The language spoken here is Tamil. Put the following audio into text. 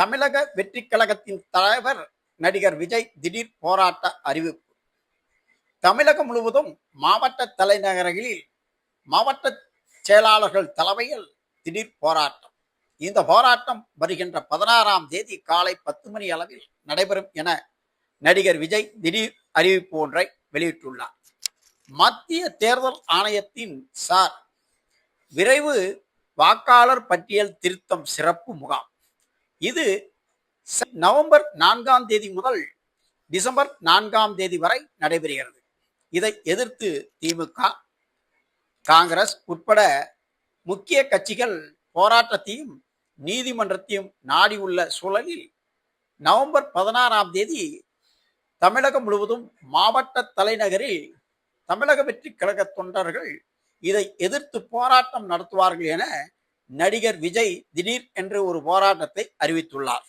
தமிழக வெற்றி கழகத்தின் தலைவர் நடிகர் விஜய் திடீர் போராட்ட அறிவிப்பு. தமிழகம் முழுவதும் மாவட்ட தலைநகரங்களில் மாவட்ட செயலாளர்கள் தலைமையில் திடீர் போராட்டம். இந்த போராட்டம் வருகின்ற 16ஆம் தேதி காலை 10 மணி அளவில் நடைபெறும் என நடிகர் விஜய் திடீர் அறிவிப்பு ஒன்றை வெளியிட்டுள்ளார். மத்திய தேர்தல் ஆணையத்தின் சார் விரைவு வாக்காளர் பட்டியல் திருத்தம் சிறப்பு முகாம். இது நவம்பர் 4ஆம் தேதி முதல் டிசம்பர் 4ஆம் தேதி வரை நடைபெறுகிறது. இதை எதிர்த்து திமுக, காங்கிரஸ் உட்பட முக்கிய கட்சிகள் போராட்டத்தையும் நீதிமன்றத்தையும் நாடி உள்ள சூழலில் நவம்பர் 16ஆம் தேதி தமிழகம் முழுவதும் மாவட்ட தலைநகரில் தமிழக வெற்றி கழக தொண்டர்கள் இதை எதிர்த்து போராட்டம் நடத்துவார்கள் என நடிகர் விஜய் திடீர் என்று ஒரு போராட்டத்தை அறிவித்துள்ளார்.